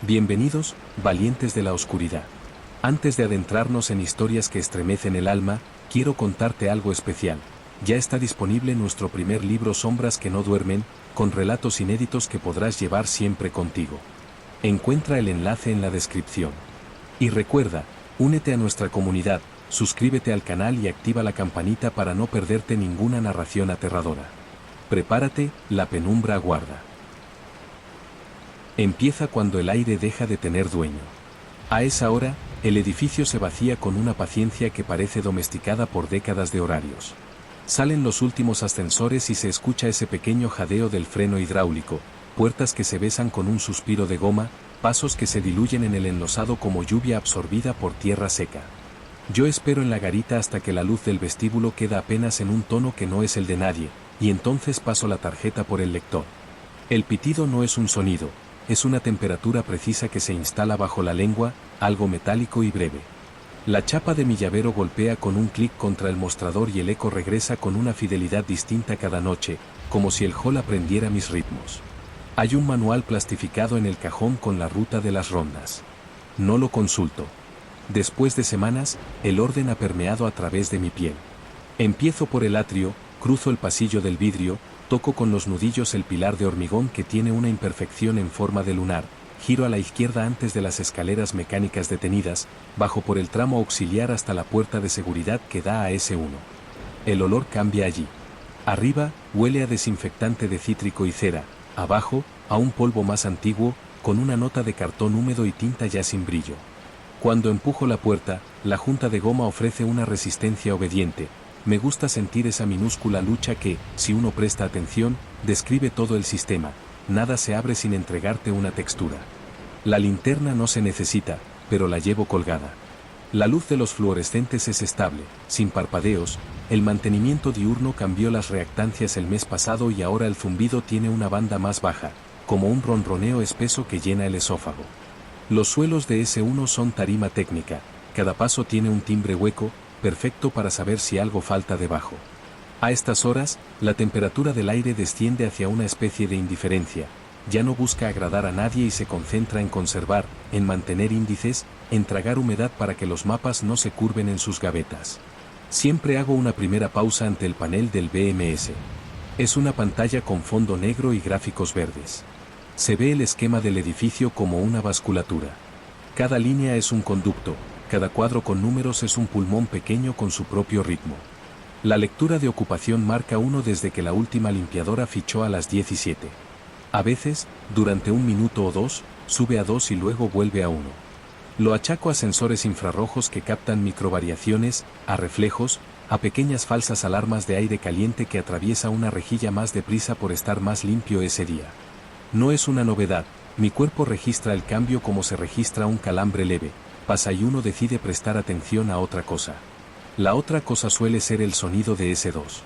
Bienvenidos, valientes de la oscuridad. Antes de adentrarnos en historias que estremecen el alma, quiero contarte algo especial. Ya está disponible nuestro primer libro Sombras que no duermen, con relatos inéditos que podrás llevar siempre contigo. Encuentra el enlace en la descripción. Y recuerda, únete a nuestra comunidad, suscríbete al canal y activa la campanita para no perderte ninguna narración aterradora. Prepárate, la penumbra aguarda. Empieza cuando el aire deja de tener dueño. A esa hora, el edificio se vacía con una paciencia que parece domesticada por décadas de horarios. Salen los últimos ascensores y se escucha ese pequeño jadeo del freno hidráulico, puertas que se besan con un suspiro de goma, pasos que se diluyen en el enlosado como lluvia absorbida por tierra seca. Yo espero en la garita hasta que la luz del vestíbulo queda apenas en un tono que no es el de nadie, y entonces paso la tarjeta por el lector. El pitido no es un sonido, es una temperatura precisa que se instala bajo la lengua, algo metálico y breve. La chapa de mi llavero golpea con un clic contra el mostrador y el eco regresa con una fidelidad distinta cada noche, como si el hall aprendiera mis ritmos. Hay un manual plastificado en el cajón con la ruta de las rondas. No lo consulto. Después de semanas, el orden ha permeado a través de mi piel. Empiezo por el atrio, cruzo el pasillo del vidrio, toco con los nudillos el pilar de hormigón que tiene una imperfección en forma de lunar, giro a la izquierda antes de las escaleras mecánicas detenidas, bajo por el tramo auxiliar hasta la puerta de seguridad que da a S1. El olor cambia allí. Arriba, huele a desinfectante de cítrico y cera, abajo, a un polvo más antiguo, con una nota de cartón húmedo y tinta ya sin brillo. Cuando empujo la puerta, la junta de goma ofrece una resistencia obediente. Me gusta sentir esa minúscula lucha que, si uno presta atención, describe todo el sistema. Nada se abre sin entregarte una textura. La linterna no se necesita, pero la llevo colgada. La luz de los fluorescentes es estable, sin parpadeos. El mantenimiento diurno cambió las reactancias el mes pasado y ahora el zumbido tiene una banda más baja, como un ronroneo espeso que llena el esófago. Los suelos de S1 son tarima técnica, cada paso tiene un timbre hueco, perfecto para saber si algo falta debajo. A estas horas, la temperatura del aire desciende hacia una especie de indiferencia, ya no busca agradar a nadie y se concentra en conservar, en mantener índices, en tragar humedad para que los mapas no se curven en sus gavetas. Siempre hago una primera pausa ante el panel del BMS. Es una pantalla con fondo negro y gráficos verdes. Se ve el esquema del edificio como una vasculatura. Cada línea es un conducto, cada cuadro con números es un pulmón pequeño con su propio ritmo. La lectura de ocupación marca 1 desde que la última limpiadora fichó a las 17. A veces, durante un minuto o dos, sube a 2 y luego vuelve a 1. Lo achaco a sensores infrarrojos que captan microvariaciones, a reflejos, a pequeñas falsas alarmas de aire caliente que atraviesa una rejilla más deprisa por estar más limpio ese día. No es una novedad, mi cuerpo registra el cambio como se registra un calambre leve, pasa y uno decide prestar atención a otra cosa. La otra cosa suele ser el sonido de S2.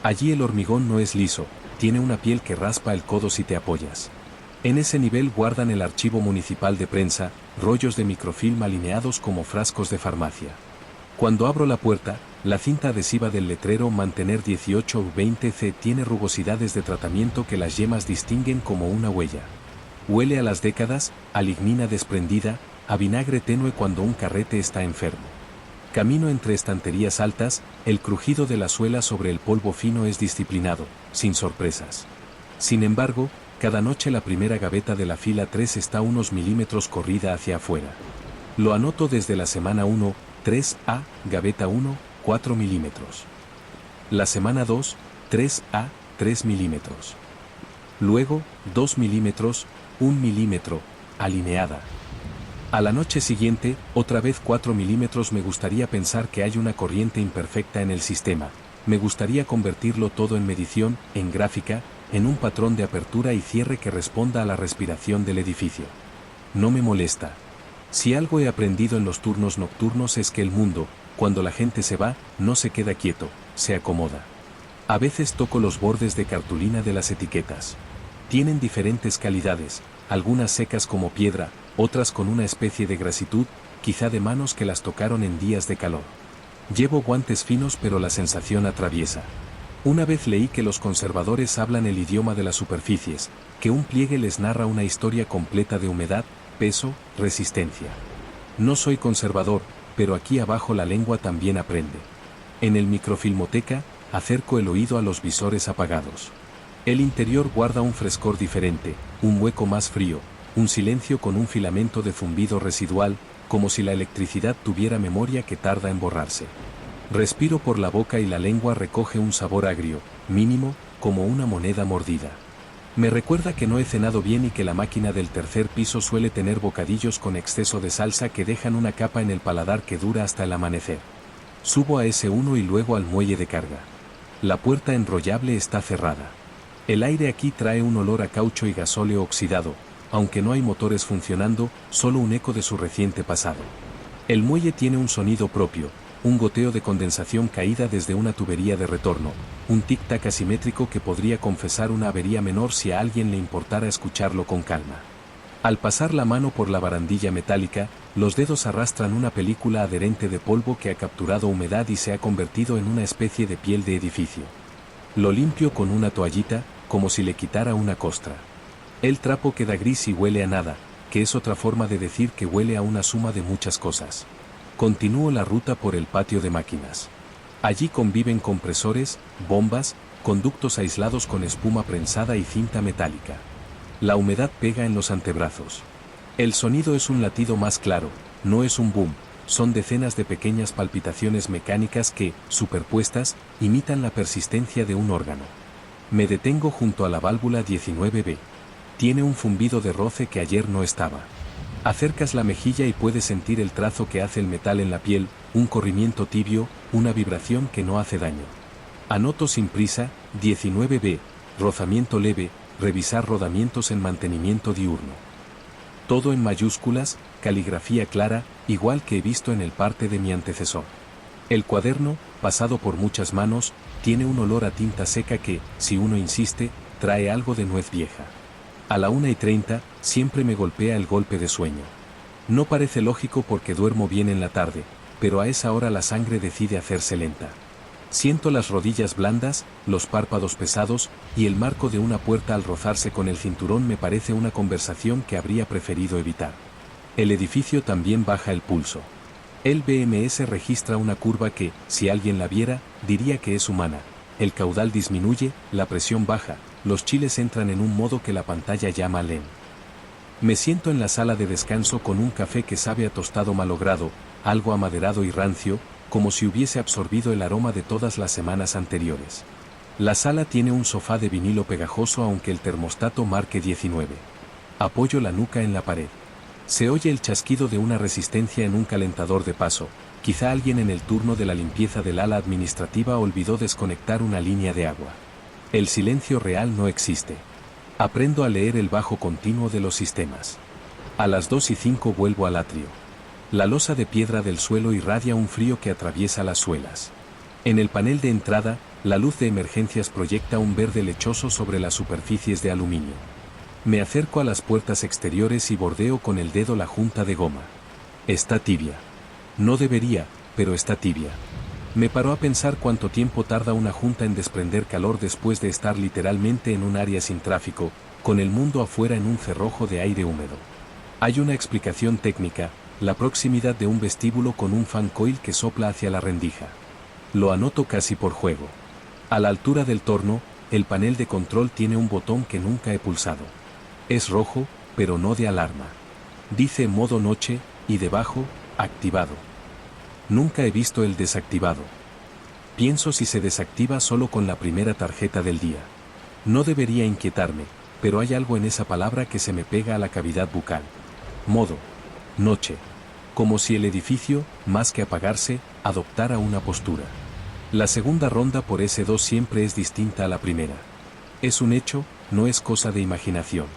Allí el hormigón no es liso, tiene una piel que raspa el codo si te apoyas. En ese nivel guardan el archivo municipal de prensa, rollos de microfilm alineados como frascos de farmacia. Cuando abro la puerta, la cinta adhesiva del letrero Mantener 18 u 20C tiene rugosidades de tratamiento que las yemas distinguen como una huella. Huele a las décadas, a lignina desprendida, a vinagre tenue cuando un carrete está enfermo. Camino entre estanterías altas, el crujido de la suela sobre el polvo fino es disciplinado, sin sorpresas. Sin embargo, cada noche la primera gaveta de la fila 3 está unos milímetros corrida hacia afuera. Lo anoto desde la semana 1, 3A, gaveta 1, 4 milímetros. La semana 2, 3A, 3 milímetros. Luego, 2 milímetros, 1 milímetro, alineada. A la noche siguiente, otra vez 4 milímetros. Me gustaría pensar que hay una corriente imperfecta en el sistema, me gustaría convertirlo todo en medición, en gráfica, en un patrón de apertura y cierre que responda a la respiración del edificio. No me molesta. Si algo he aprendido en los turnos nocturnos es que el mundo, cuando la gente se va, no se queda quieto, se acomoda. A veces toco los bordes de cartulina de las etiquetas. Tienen diferentes calidades, algunas secas como piedra, otras con una especie de grasitud, quizá de manos que las tocaron en días de calor. Llevo guantes finos pero la sensación atraviesa. Una vez leí que los conservadores hablan el idioma de las superficies, que un pliegue les narra una historia completa de humedad, peso, resistencia. No soy conservador, pero aquí abajo la lengua también aprende. En el microfilmoteca, acerco el oído a los visores apagados. El interior guarda un frescor diferente, un hueco más frío, un silencio con un filamento de zumbido residual, como si la electricidad tuviera memoria que tarda en borrarse. Respiro por la boca y la lengua recoge un sabor agrio, mínimo, como una moneda mordida. Me recuerda que no he cenado bien y que la máquina del tercer piso suele tener bocadillos con exceso de salsa que dejan una capa en el paladar que dura hasta el amanecer. Subo a S1 y luego al muelle de carga. La puerta enrollable está cerrada. El aire aquí trae un olor a caucho y gasóleo oxidado, aunque no hay motores funcionando, solo un eco de su reciente pasado. El muelle tiene un sonido propio, un goteo de condensación caída desde una tubería de retorno, un tic-tac asimétrico que podría confesar una avería menor si a alguien le importara escucharlo con calma. Al pasar la mano por la barandilla metálica, los dedos arrastran una película adherente de polvo que ha capturado humedad y se ha convertido en una especie de piel de edificio. Lo limpio con una toallita, como si le quitara una costra. El trapo queda gris y huele a nada, que es otra forma de decir que huele a una suma de muchas cosas. Continúo la ruta por el patio de máquinas. Allí conviven compresores, bombas, conductos aislados con espuma prensada y cinta metálica. La humedad pega en los antebrazos. El sonido es un latido más claro, no es un boom, son decenas de pequeñas palpitaciones mecánicas que, superpuestas, imitan la persistencia de un órgano. Me detengo junto a la válvula 19B. Tiene un zumbido de roce que ayer no estaba. Acercas la mejilla y puedes sentir el trazo que hace el metal en la piel, un corrimiento tibio, una vibración que no hace daño. Anoto sin prisa, 19B, rozamiento leve, revisar rodamientos en mantenimiento diurno. Todo en mayúsculas, caligrafía clara, igual que he visto en el parte de mi antecesor. El cuaderno, pasado por muchas manos, tiene un olor a tinta seca que, si uno insiste, trae algo de nuez vieja. A la 1:30, siempre me golpea el golpe de sueño. No parece lógico porque duermo bien en la tarde, pero a esa hora la sangre decide hacerse lenta. Siento las rodillas blandas, los párpados pesados, y el marco de una puerta al rozarse con el cinturón me parece una conversación que habría preferido evitar. El edificio también baja el pulso. El BMS registra una curva que, si alguien la viera, diría que es humana. El caudal disminuye, la presión baja, los chiles entran en un modo que la pantalla llama lento. Me siento en la sala de descanso con un café que sabe a tostado malogrado, algo amaderado y rancio, como si hubiese absorbido el aroma de todas las semanas anteriores. La sala tiene un sofá de vinilo pegajoso aunque el termostato marque 19. Apoyo la nuca en la pared. Se oye el chasquido de una resistencia en un calentador de paso, quizá alguien en el turno de la limpieza del ala administrativa olvidó desconectar una línea de agua. El silencio real no existe. Aprendo a leer el bajo continuo de los sistemas. A las 2:05 vuelvo al atrio. La losa de piedra del suelo irradia un frío que atraviesa las suelas. En el panel de entrada, la luz de emergencias proyecta un verde lechoso sobre las superficies de aluminio. Me acerco a las puertas exteriores y bordeo con el dedo la junta de goma. Está tibia. No debería, pero está tibia. Me paró a pensar cuánto tiempo tarda una junta en desprender calor después de estar literalmente en un área sin tráfico, con el mundo afuera en un cerrojo de aire húmedo. Hay una explicación técnica, la proximidad de un vestíbulo con un fan coil que sopla hacia la rendija. Lo anoto casi por juego. A la altura del torno, el panel de control tiene un botón que nunca he pulsado. Es rojo, pero no de alarma. Dice modo noche, y debajo, activado. Nunca he visto el desactivado. Pienso si se desactiva solo con la primera tarjeta del día. No debería inquietarme, pero hay algo en esa palabra que se me pega a la cavidad bucal. Modo. Noche. Como si el edificio, más que apagarse, adoptara una postura. La segunda ronda por S2 siempre es distinta a la primera. Es un hecho, no es cosa de imaginación.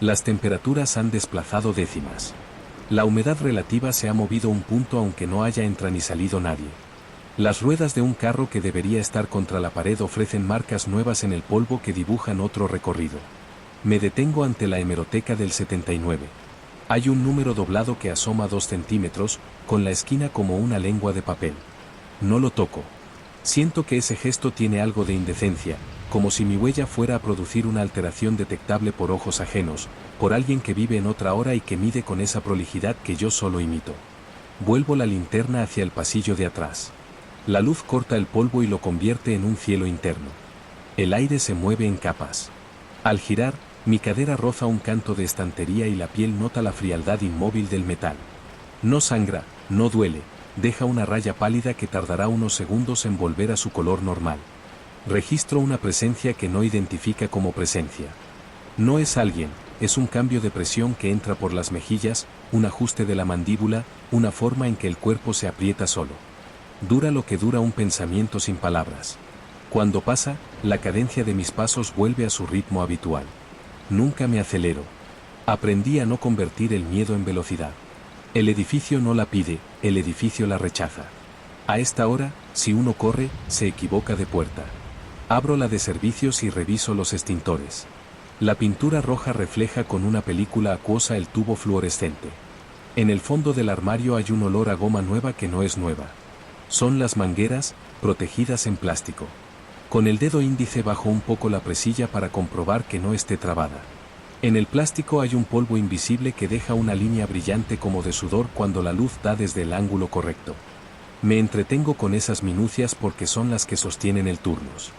Las temperaturas han desplazado décimas. La humedad relativa se ha movido un punto aunque no haya entrado ni salido nadie. Las ruedas de un carro que debería estar contra la pared ofrecen marcas nuevas en el polvo que dibujan otro recorrido. Me detengo ante la hemeroteca del 79. Hay un número doblado que asoma 2 centímetros, con la esquina como una lengua de papel. No lo toco. Siento que ese gesto tiene algo de indecencia, como si mi huella fuera a producir una alteración detectable por ojos ajenos, por alguien que vive en otra hora y que mide con esa prolijidad que yo solo imito. Vuelvo la linterna hacia el pasillo de atrás. La luz corta el polvo y lo convierte en un cielo interno. El aire se mueve en capas. Al girar, mi cadera roza un canto de estantería y la piel nota la frialdad inmóvil del metal. No sangra, no duele, deja una raya pálida que tardará unos segundos en volver a su color normal. Registro una presencia que no identifica como presencia. No es alguien, es un cambio de presión que entra por las mejillas, un ajuste de la mandíbula, una forma en que el cuerpo se aprieta solo. Dura lo que dura un pensamiento sin palabras. Cuando pasa, la cadencia de mis pasos vuelve a su ritmo habitual. Nunca me acelero. Aprendí a no convertir el miedo en velocidad. El edificio no la pide, el edificio la rechaza. A esta hora, si uno corre, se equivoca de puerta. Abro la de servicios y reviso los extintores. La pintura roja refleja con una película acuosa el tubo fluorescente. En el fondo del armario hay un olor a goma nueva que no es nueva. Son las mangueras, protegidas en plástico. Con el dedo índice bajo un poco la presilla para comprobar que no esté trabada. En el plástico hay un polvo invisible que deja una línea brillante como de sudor cuando la luz da desde el ángulo correcto. Me entretengo con esas minucias porque son las que sostienen el turnus.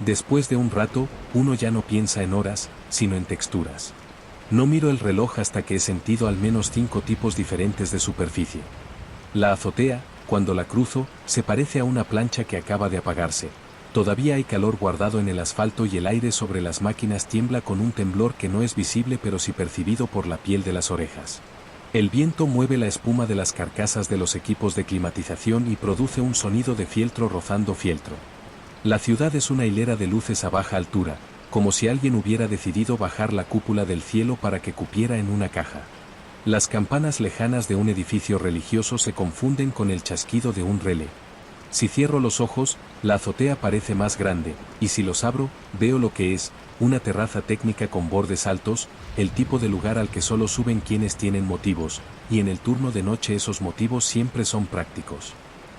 Después de un rato, uno ya no piensa en horas, sino en texturas. No miro el reloj hasta que he sentido al menos 5 tipos diferentes de superficie. La azotea, cuando la cruzo, se parece a una plancha que acaba de apagarse. Todavía hay calor guardado en el asfalto y el aire sobre las máquinas tiembla con un temblor que no es visible pero sí percibido por la piel de las orejas. El viento mueve la espuma de las carcasas de los equipos de climatización y produce un sonido de fieltro rozando fieltro. La ciudad es una hilera de luces a baja altura, como si alguien hubiera decidido bajar la cúpula del cielo para que cupiera en una caja. Las campanas lejanas de un edificio religioso se confunden con el chasquido de un relé. Si cierro los ojos, la azotea parece más grande, y si los abro, veo lo que es, una terraza técnica con bordes altos, el tipo de lugar al que solo suben quienes tienen motivos, y en el turno de noche esos motivos siempre son prácticos.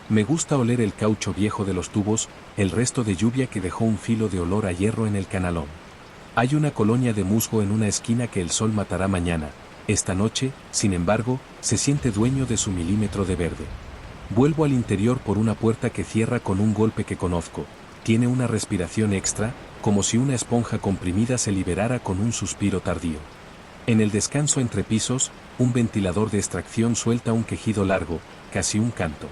Me gusta oler el caucho viejo de los tubos, el resto de lluvia que dejó un filo de olor a hierro en el canalón. Hay una colonia de musgo en una esquina que el sol matará mañana. Esta noche, sin embargo, se siente dueño de su milímetro de verde. Vuelvo al interior por una puerta que cierra con un golpe que conozco. Tiene una respiración extra, como si una esponja comprimida se liberara con un suspiro tardío. En el descanso entre pisos, un ventilador de extracción suelta un quejido largo, casi un canto.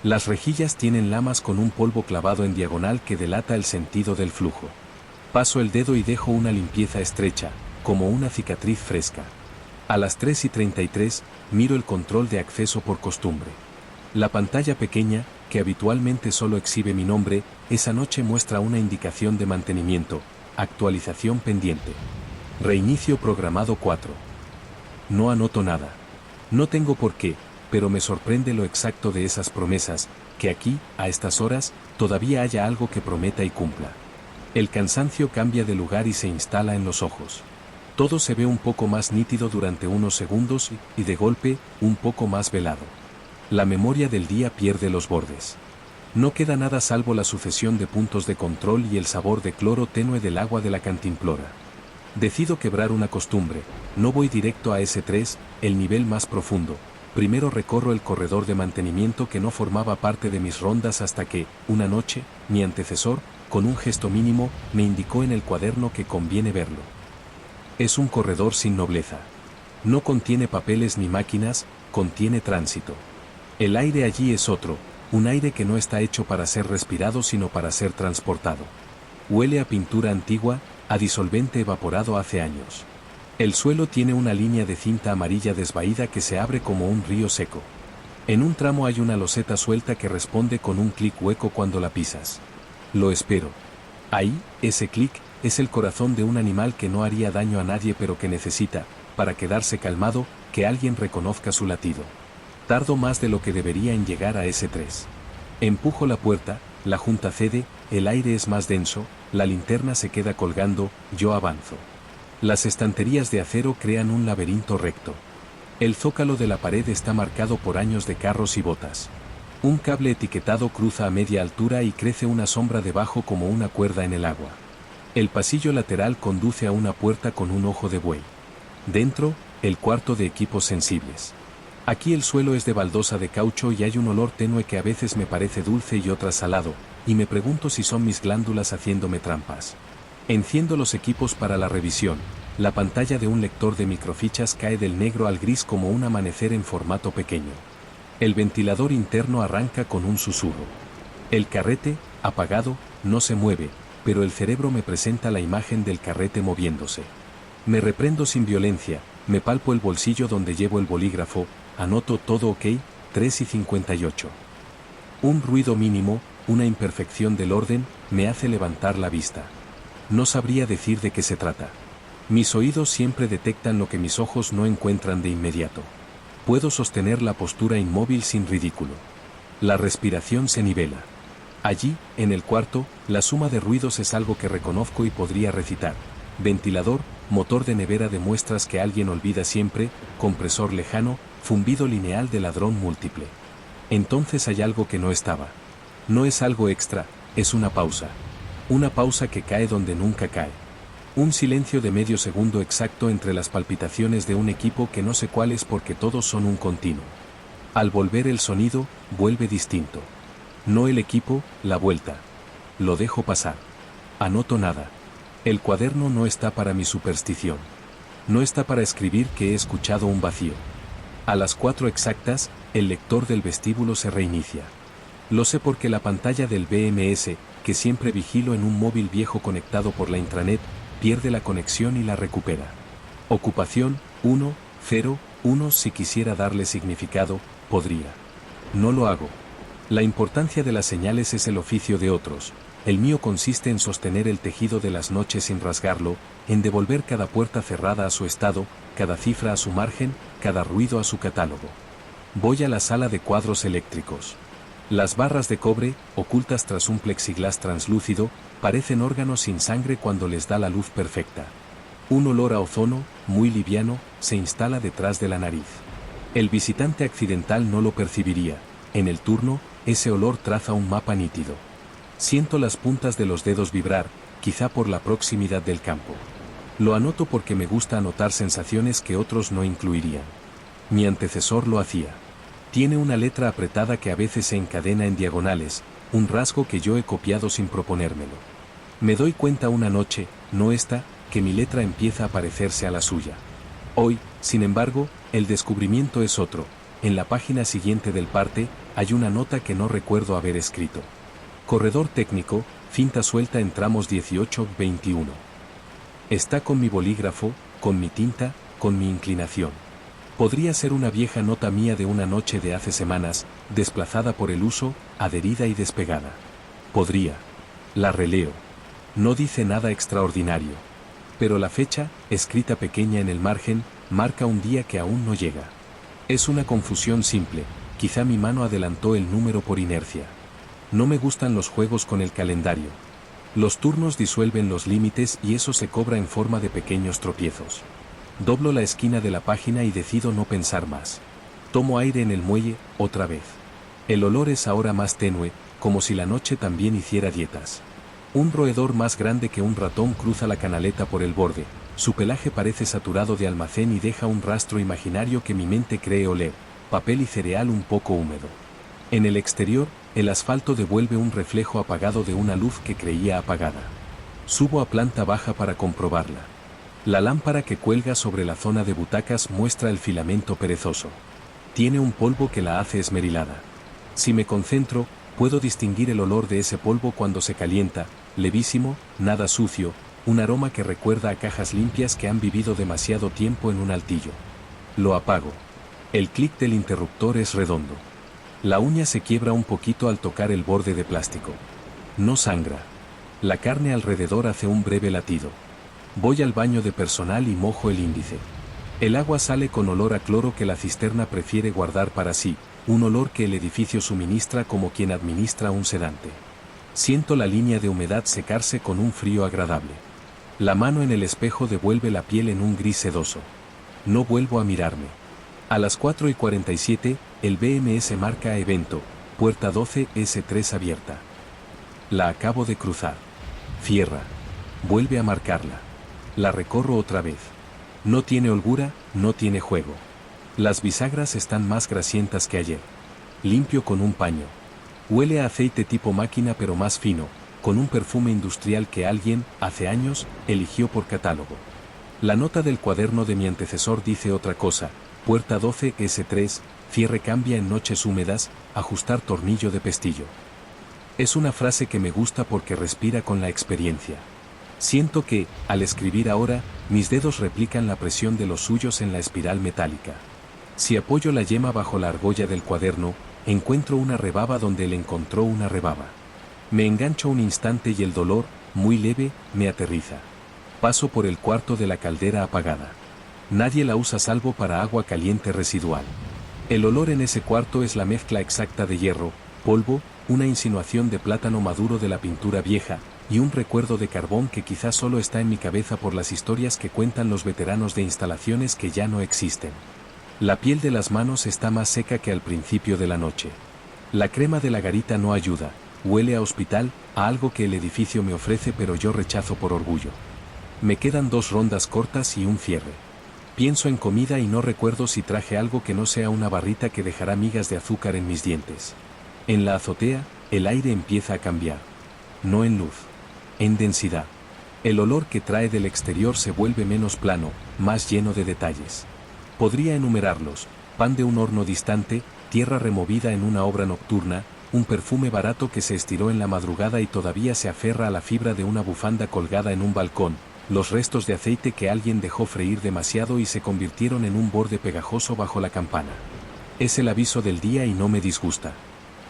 Las rejillas tienen lamas con un polvo clavado en diagonal que delata el sentido del flujo. Paso el dedo y dejo una limpieza estrecha, como una cicatriz fresca. A las 3:33, miro el control de acceso por costumbre. La pantalla pequeña, que habitualmente solo exhibe mi nombre, esa noche muestra una indicación de mantenimiento, actualización pendiente. Reinicio programado 4. No anoto nada. No tengo por qué, pero me sorprende lo exacto de esas promesas, que aquí, a estas horas, todavía haya algo que prometa y cumpla. El cansancio cambia de lugar y se instala en los ojos. Todo se ve un poco más nítido durante unos segundos y de golpe, un poco más velado. La memoria del día pierde los bordes. No queda nada salvo la sucesión de puntos de control y el sabor de cloro tenue del agua de la cantimplora. Decido quebrar una costumbre, no voy directo a S3, el nivel más profundo. Primero recorro el corredor de mantenimiento que no formaba parte de mis rondas hasta que, una noche, mi antecesor, con un gesto mínimo, me indicó en el cuaderno que conviene verlo. Es un corredor sin nobleza. No contiene papeles ni máquinas, contiene tránsito. El aire allí es otro, un aire que no está hecho para ser respirado sino para ser transportado. Huele a pintura antigua, a disolvente evaporado hace años. El suelo tiene una línea de cinta amarilla desvaída que se abre como un río seco. En un tramo hay una loseta suelta que responde con un clic hueco cuando la pisas. Lo espero. Ahí, ese clic, es el corazón de un animal que no haría daño a nadie pero que necesita, para quedarse calmado, que alguien reconozca su latido. Tardo más de lo que debería en llegar a S3. Empujo la puerta, la junta cede, el aire es más denso, la linterna se queda colgando, yo avanzo. Las estanterías de acero crean un laberinto recto. El zócalo de la pared está marcado por años de carros y botas. Un cable etiquetado cruza a media altura y crece una sombra debajo como una cuerda en el agua. El pasillo lateral conduce a una puerta con un ojo de buey. Dentro, el cuarto de equipos sensibles. Aquí el suelo es de baldosa de caucho y hay un olor tenue que a veces me parece dulce y otras salado, y me pregunto si son mis glándulas haciéndome trampas. Enciendo los equipos para la revisión. La pantalla de un lector de microfichas cae del negro al gris como un amanecer en formato pequeño. El ventilador interno arranca con un susurro. El carrete, apagado, no se mueve, pero el cerebro me presenta la imagen del carrete moviéndose. Me reprendo sin violencia, me palpo el bolsillo donde llevo el bolígrafo, anoto todo ok, 3:58. Un ruido mínimo, una imperfección del orden, me hace levantar la vista. No sabría decir de qué se trata. Mis oídos siempre detectan lo que mis ojos no encuentran de inmediato. Puedo sostener la postura inmóvil sin ridículo. La respiración se nivela. Allí, en el cuarto, la suma de ruidos es algo que reconozco y podría recitar. Ventilador, motor de nevera de muestras que alguien olvida siempre, compresor lejano, zumbido lineal de ladrón múltiple. Entonces hay algo que no estaba. No es algo extra, es una pausa. Una pausa que cae donde nunca cae. Un silencio de medio segundo exacto entre las palpitaciones de un equipo que no sé cuál es porque todos son un continuo. Al volver el sonido, vuelve distinto. No el equipo, la vuelta. Lo dejo pasar. Anoto nada. El cuaderno no está para mi superstición. No está para escribir que he escuchado un vacío. A las 4 exactas, el lector del vestíbulo se reinicia. Lo sé porque la pantalla del BMS, que siempre vigilo en un móvil viejo conectado por la intranet, pierde la conexión y la recupera. Ocupación, 1, 0, 1. Si quisiera darle significado, podría. No lo hago. La importancia de las señales es el oficio de otros. El mío consiste en sostener el tejido de las noches sin rasgarlo, en devolver cada puerta cerrada a su estado, cada cifra a su margen, cada ruido a su catálogo. Voy a la sala de cuadros eléctricos. Las barras de cobre, ocultas tras un plexiglás translúcido, parecen órganos sin sangre cuando les da la luz perfecta. Un olor a ozono, muy liviano, se instala detrás de la nariz. El visitante accidental no lo percibiría. En el turno, ese olor traza un mapa nítido. Siento las puntas de los dedos vibrar, quizá por la proximidad del campo. Lo anoto porque me gusta anotar sensaciones que otros no incluirían. Mi antecesor lo hacía. Tiene una letra apretada que a veces se encadena en diagonales, un rasgo que yo he copiado sin proponérmelo. Me doy cuenta una noche, no esta, que mi letra empieza a parecerse a la suya. Hoy, sin embargo, el descubrimiento es otro. En la página siguiente del parte, hay una nota que no recuerdo haber escrito. Corredor técnico, finta suelta en tramos 18-21. Está con mi bolígrafo, con mi tinta, con mi inclinación. Podría ser una vieja nota mía de una noche de hace semanas, desplazada por el uso, adherida y despegada. Podría. La releo. No dice nada extraordinario. Pero la fecha, escrita pequeña en el margen, marca un día que aún no llega. Es una confusión simple, quizá mi mano adelantó el número por inercia. No me gustan los juegos con el calendario. Los turnos disuelven los límites y eso se cobra en forma de pequeños tropiezos. Doblo la esquina de la página y decido no pensar más. Tomo aire en el muelle, otra vez. El olor es ahora más tenue, como si la noche también hiciera dietas. Un roedor más grande que un ratón cruza la canaleta por el borde. Su pelaje parece saturado de almacén y deja un rastro imaginario que mi mente cree oler, papel y cereal un poco húmedo. En el exterior, el asfalto devuelve un reflejo apagado de una luz que creía apagada. Subo a planta baja para comprobarla. La lámpara que cuelga sobre la zona de butacas muestra el filamento perezoso. Tiene un polvo que la hace esmerilada. Si me concentro, puedo distinguir el olor de ese polvo cuando se calienta, levísimo, nada sucio, un aroma que recuerda a cajas limpias que han vivido demasiado tiempo en un altillo. Lo apago. El clic del interruptor es redondo. La uña se quiebra un poquito al tocar el borde de plástico. No sangra. La carne alrededor hace un breve latido. Voy al baño de personal y mojo el índice. El agua sale con olor a cloro que la cisterna prefiere guardar para sí, un olor que el edificio suministra como quien administra un sedante. Siento la línea de humedad secarse con un frío agradable. La mano en el espejo devuelve la piel en un gris sedoso. No vuelvo a mirarme. A las 4:47, el BMS marca evento, puerta 12 S3 abierta. La acabo de cruzar. Cierra. vuelve a marcarla. La recorro otra vez. No tiene holgura, no tiene juego. Las bisagras están más grasientas que ayer. Limpio con un paño. Huele a aceite tipo máquina pero más fino, con un perfume industrial que alguien, hace años, eligió por catálogo. La nota del cuaderno de mi antecesor dice otra cosa: puerta 12 S3, cierre cambia en noches húmedas, ajustar tornillo de pestillo. Es una frase que me gusta porque respira con la experiencia. Siento que, al escribir ahora, mis dedos replican la presión de los suyos en la espiral metálica. Si apoyo la yema bajo la argolla del cuaderno, encuentro una rebaba donde él encontró una rebaba. Me engancho un instante y el dolor, muy leve, me aterriza. Paso por el cuarto de la caldera apagada. Nadie la usa salvo para agua caliente residual. El olor en ese cuarto es la mezcla exacta de hierro, polvo, una insinuación de plátano maduro de la pintura vieja, y un recuerdo de carbón que quizás solo está en mi cabeza por las historias que cuentan los veteranos de instalaciones que ya no existen. La piel de las manos está más seca que al principio de la noche. La crema de la garita no ayuda, huele a hospital, a algo que el edificio me ofrece pero yo rechazo por orgullo. Me quedan 2 rondas cortas y un cierre. Pienso en comida y no recuerdo si traje algo que no sea una barrita que dejará migas de azúcar en mis dientes. En la azotea, el aire empieza a cambiar. No en luz, en densidad. El olor que trae del exterior se vuelve menos plano, más lleno de detalles. Podría enumerarlos: pan de un horno distante, tierra removida en una obra nocturna, un perfume barato que se estiró en la madrugada y todavía se aferra a la fibra de una bufanda colgada en un balcón, los restos de aceite que alguien dejó freír demasiado y se convirtieron en un borde pegajoso bajo la campana. Es el aviso del día y no me disgusta.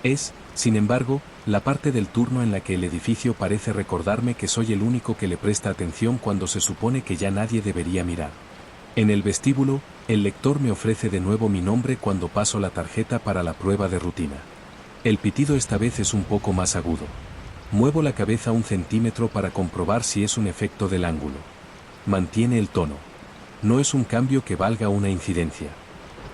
Es, sin embargo, la parte del turno en la que el edificio parece recordarme que soy el único que le presta atención cuando se supone que ya nadie debería mirar. En el vestíbulo, el lector me ofrece de nuevo mi nombre cuando paso la tarjeta para la prueba de rutina. El pitido esta vez es un poco más agudo. Muevo la cabeza 1 centímetro para comprobar si es un efecto del ángulo. Mantiene el tono. No es un cambio que valga una incidencia.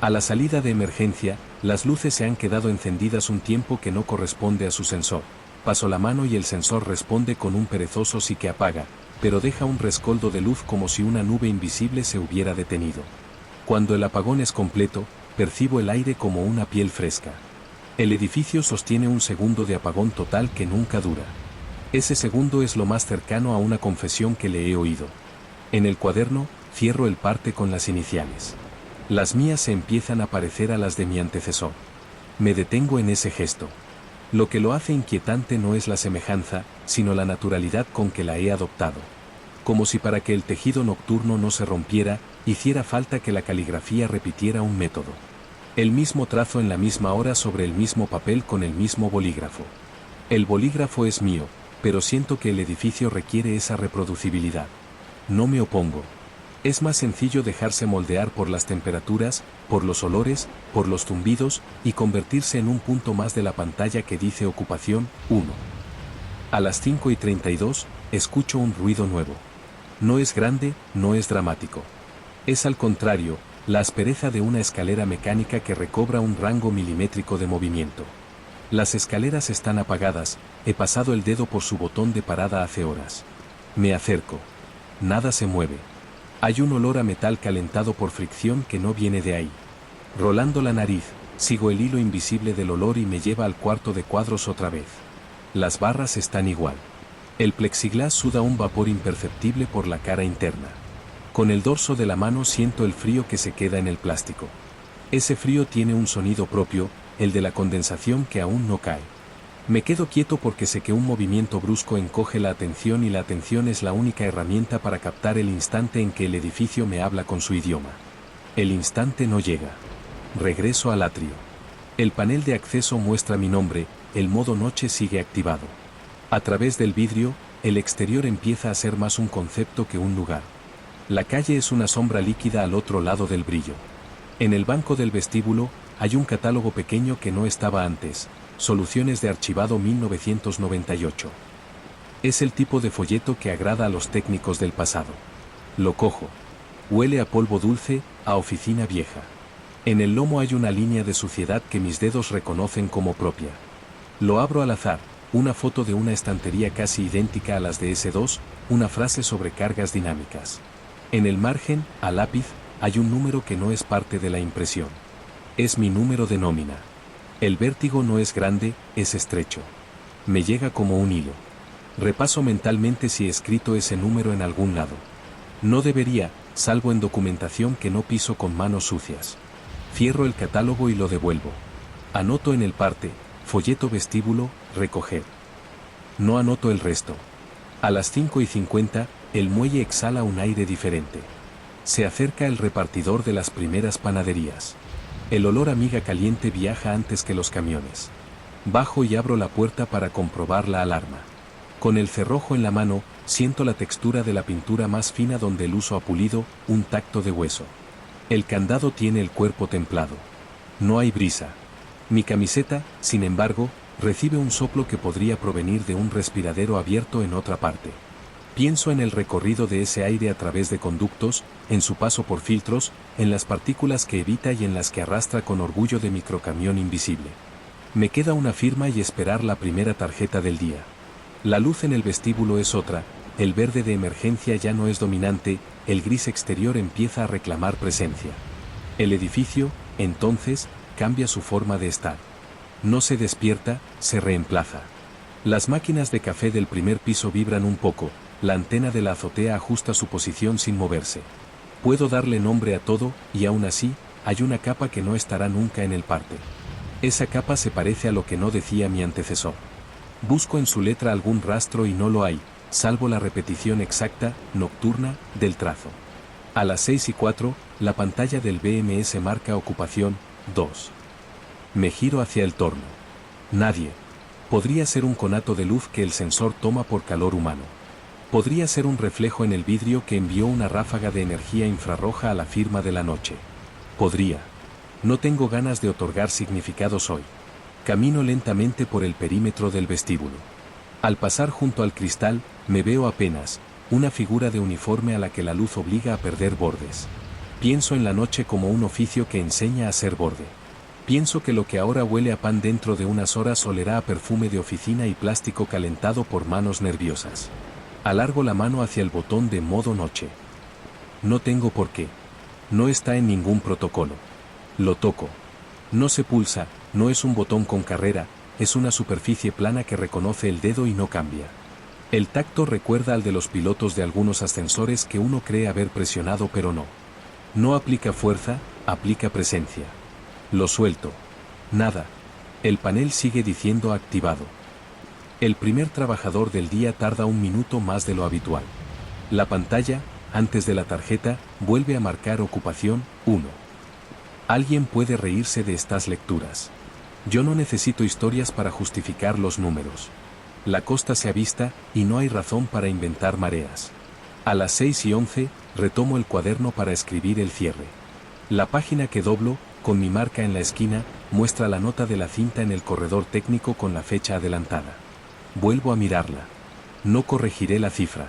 A la salida de emergencia, las luces se han quedado encendidas un tiempo que no corresponde a su sensor. Paso la mano y el sensor responde con un perezoso sí que apaga, pero deja un rescoldo de luz como si una nube invisible se hubiera detenido. Cuando el apagón es completo, percibo el aire como una piel fresca. El edificio sostiene un segundo de apagón total que nunca dura. Ese segundo es lo más cercano a una confesión que le he oído. En el cuaderno, cierro el parte con las iniciales. Las mías se empiezan a parecer a las de mi antecesor. Me detengo en ese gesto. Lo que lo hace inquietante no es la semejanza, sino la naturalidad con que la he adoptado. Como si para que el tejido nocturno no se rompiera, hiciera falta que la caligrafía repitiera un método. El mismo trazo en la misma hora sobre el mismo papel con el mismo bolígrafo. El bolígrafo es mío, pero siento que el edificio requiere esa reproducibilidad. No me opongo. Es más sencillo dejarse moldear por las temperaturas, por los olores, por los zumbidos, y convertirse en un punto más de la pantalla que dice ocupación 1. A las 5:32, escucho un ruido nuevo. No es grande, no es dramático. Es al contrario, la aspereza de una escalera mecánica que recobra un rango milimétrico de movimiento. Las escaleras están apagadas, he pasado el dedo por su botón de parada hace horas. Me acerco. Nada se mueve. Hay un olor a metal calentado por fricción que no viene de ahí. Rolando la nariz, sigo el hilo invisible del olor y me lleva al cuarto de cuadros otra vez. Las barras están igual. El plexiglás suda un vapor imperceptible por la cara interna. Con el dorso de la mano siento el frío que se queda en el plástico. Ese frío tiene un sonido propio, el de la condensación que aún no cae. Me quedo quieto porque sé que un movimiento brusco encoge la atención y la atención es la única herramienta para captar el instante en que el edificio me habla con su idioma. El instante no llega. Regreso al atrio. El panel de acceso muestra mi nombre, el modo noche sigue activado. A través del vidrio, el exterior empieza a ser más un concepto que un lugar. La calle es una sombra líquida al otro lado del brillo. En el banco del vestíbulo, hay un catálogo pequeño que no estaba antes, Soluciones de archivado 1998. Es el tipo de folleto que agrada a los técnicos del pasado. Lo cojo. Huele a polvo dulce, a oficina vieja. En el lomo hay una línea de suciedad que mis dedos reconocen como propia. Lo abro al azar, una foto de una estantería casi idéntica a las de S2, una frase sobre cargas dinámicas. En el margen, a lápiz, hay un número que no es parte de la impresión. Es mi número de nómina. El vértigo no es grande, es estrecho. Me llega como un hilo. Repaso mentalmente si he escrito ese número en algún lado. No debería, salvo en documentación que no piso con manos sucias. Cierro el catálogo y lo devuelvo. Anoto en el parte, folleto vestíbulo, recoger. No anoto el resto. A las 5:50, el muelle exhala un aire diferente. Se acerca el repartidor de las primeras panaderías. El olor a miga caliente viaja antes que los camiones. Bajo y abro la puerta para comprobar la alarma. Con el cerrojo en la mano, siento la textura de la pintura más fina donde el uso ha pulido, un tacto de hueso. El candado tiene el cuerpo templado. No hay brisa. Mi camiseta, sin embargo, recibe un soplo que podría provenir de un respiradero abierto en otra parte. Pienso en el recorrido de ese aire a través de conductos, en su paso por filtros, en las partículas que evita y en las que arrastra con orgullo de microcamión invisible. Me queda una firma y esperar la primera tarjeta del día. La luz en el vestíbulo es otra, el verde de emergencia ya no es dominante, el gris exterior empieza a reclamar presencia. El edificio, entonces, cambia su forma de estar. No se despierta, se reemplaza. Las máquinas de café del primer piso vibran un poco, la antena de la azotea ajusta su posición sin moverse. Puedo darle nombre a todo, y aún así, hay una capa que no estará nunca en el parte. Esa capa se parece a lo que no decía mi antecesor. Busco en su letra algún rastro y no lo hay, salvo la repetición exacta, nocturna, del trazo. A las 6:04, la pantalla del BMS marca ocupación, 2. Me giro hacia el torno. Nadie. Podría ser un conato de luz que el sensor toma por calor humano. Podría ser un reflejo en el vidrio que envió una ráfaga de energía infrarroja a la firma de la noche. Podría. No tengo ganas de otorgar significados hoy. Camino lentamente por el perímetro del vestíbulo. Al pasar junto al cristal, me veo apenas, una figura de uniforme a la que la luz obliga a perder bordes. Pienso en la noche como un oficio que enseña a ser borde. Pienso que lo que ahora huele a pan dentro de unas horas olerá a perfume de oficina y plástico calentado por manos nerviosas. Alargo la mano hacia el botón de modo noche. No tengo por qué. No está en ningún protocolo. Lo toco. No se pulsa, no es un botón con carrera, es una superficie plana que reconoce el dedo y no cambia. El tacto recuerda al de los pilotos de algunos ascensores que uno cree haber presionado pero no. No aplica fuerza, aplica presencia. Lo suelto. Nada. El panel sigue diciendo activado. El primer trabajador del día tarda un minuto más de lo habitual. La pantalla, antes de la tarjeta, vuelve a marcar ocupación, 1. Alguien puede reírse de estas lecturas. Yo no necesito historias para justificar los números. La costa se avista, y no hay razón para inventar mareas. A las 6:11, retomo el cuaderno para escribir el cierre. La página que doblo, con mi marca en la esquina, muestra la nota de la cinta en el corredor técnico con la fecha adelantada. Vuelvo a mirarla. No corregiré la cifra.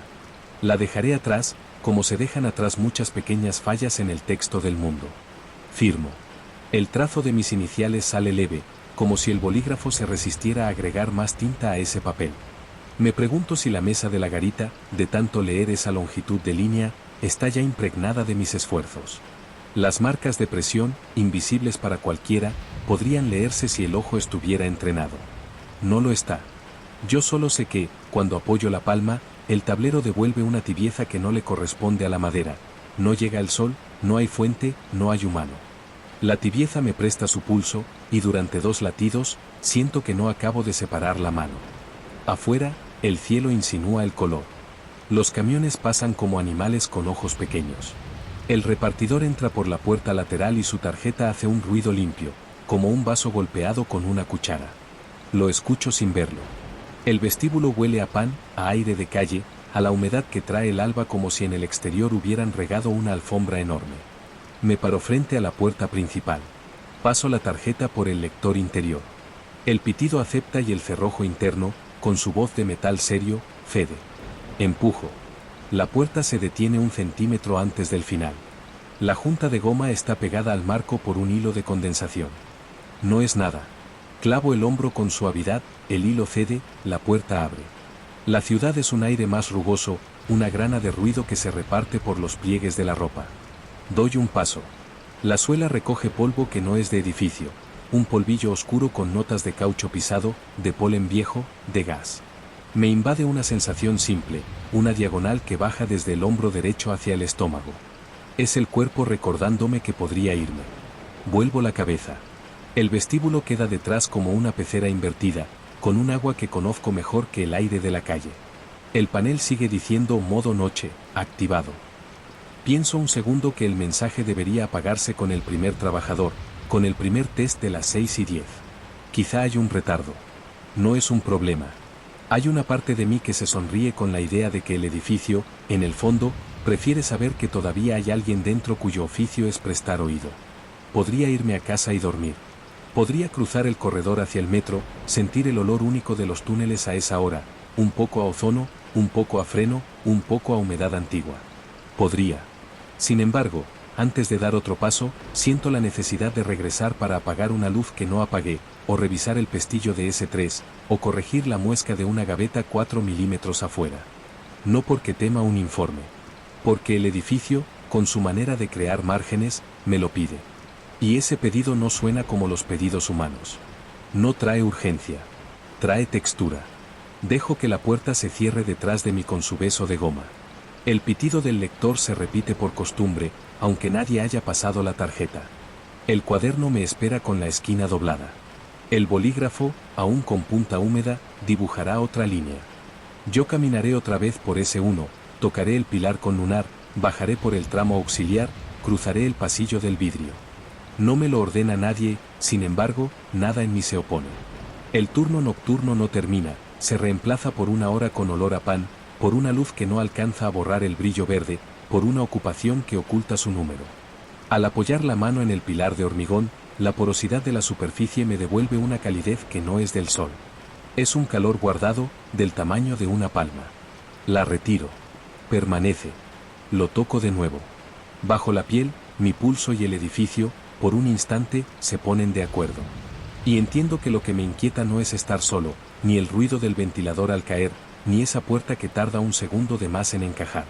La dejaré atrás, como se dejan atrás muchas pequeñas fallas en el texto del mundo. Firmo. El trazo de mis iniciales sale leve, como si el bolígrafo se resistiera a agregar más tinta a ese papel. Me pregunto si la mesa de la garita, de tanto leer esa longitud de línea, está ya impregnada de mis esfuerzos. Las marcas de presión, invisibles para cualquiera, podrían leerse si el ojo estuviera entrenado. No lo está. Yo solo sé que, cuando apoyo la palma, el tablero devuelve una tibieza que no le corresponde a la madera. No llega el sol, no hay fuente, no hay humano. La tibieza me presta su pulso, y durante 2 latidos, siento que no acabo de separar la mano. Afuera, el cielo insinúa el color. Los camiones pasan como animales con ojos pequeños. El repartidor entra por la puerta lateral y su tarjeta hace un ruido limpio, como un vaso golpeado con una cuchara. Lo escucho sin verlo. El vestíbulo huele a pan, a aire de calle, a la humedad que trae el alba como si en el exterior hubieran regado una alfombra enorme. Me paro frente a la puerta principal. Paso la tarjeta por el lector interior. El pitido acepta y el cerrojo interno, con su voz de metal serio, cede. Empujo. La puerta se detiene 1 centímetro antes del final. La junta de goma está pegada al marco por un hilo de condensación. No es nada. Clavo el hombro con suavidad, el hilo cede, la puerta abre. La ciudad es un aire más rugoso, una grana de ruido que se reparte por los pliegues de la ropa. Doy un paso. La suela recoge polvo que no es de edificio, un polvillo oscuro con notas de caucho pisado, de polen viejo, de gas. Me invade una sensación simple, una diagonal que baja desde el hombro derecho hacia el estómago. Es el cuerpo recordándome que podría irme. Vuelvo la cabeza. El vestíbulo queda detrás como una pecera invertida, con un agua que conozco mejor que el aire de la calle. El panel sigue diciendo modo noche, activado. Pienso un segundo que el mensaje debería apagarse con el primer trabajador, con el primer test de las 6:10. Quizá hay un retardo. No es un problema. Hay una parte de mí que se sonríe con la idea de que el edificio, en el fondo, prefiere saber que todavía hay alguien dentro cuyo oficio es prestar oído. Podría irme a casa y dormir. Podría cruzar el corredor hacia el metro, sentir el olor único de los túneles a esa hora, un poco a ozono, un poco a freno, un poco a humedad antigua. Podría. Sin embargo, antes de dar otro paso, siento la necesidad de regresar para apagar una luz que no apagué, o revisar el pestillo de S3, o corregir la muesca de una gaveta 4 milímetros afuera. No porque tema un informe. Porque el edificio, con su manera de crear márgenes, me lo pide. Y ese pedido no suena como los pedidos humanos. No trae urgencia. Trae textura. Dejo que la puerta se cierre detrás de mí con su beso de goma. El pitido del lector se repite por costumbre, aunque nadie haya pasado la tarjeta. El cuaderno me espera con la esquina doblada. El bolígrafo, aún con punta húmeda, dibujará otra línea. Yo caminaré otra vez por ese 1, tocaré el pilar con lunar, bajaré por el tramo auxiliar, cruzaré el pasillo del vidrio. No me lo ordena nadie, sin embargo, nada en mí se opone. El turno nocturno no termina, se reemplaza por una hora con olor a pan, por una luz que no alcanza a borrar el brillo verde, por una ocupación que oculta su número. Al apoyar la mano en el pilar de hormigón, la porosidad de la superficie me devuelve una calidez que no es del sol. Es un calor guardado, del tamaño de una palma. La retiro. Permanece. Lo toco de nuevo. Bajo la piel, mi pulso y el edificio, por un instante, se ponen de acuerdo. Y entiendo que lo que me inquieta no es estar solo, ni el ruido del ventilador al caer, ni esa puerta que tarda un segundo de más en encajar.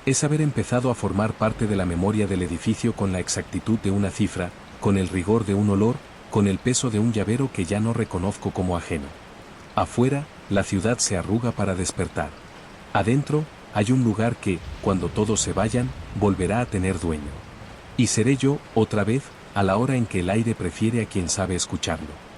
Es haber empezado a formar parte de la memoria del edificio con la exactitud de una cifra, con el rigor de un olor, con el peso de un llavero que ya no reconozco como ajeno. Afuera, la ciudad se arruga para despertar. Adentro, hay un lugar que, cuando todos se vayan, volverá a tener dueño. Y seré yo, otra vez, a la hora en que el aire prefiere a quien sabe escucharlo.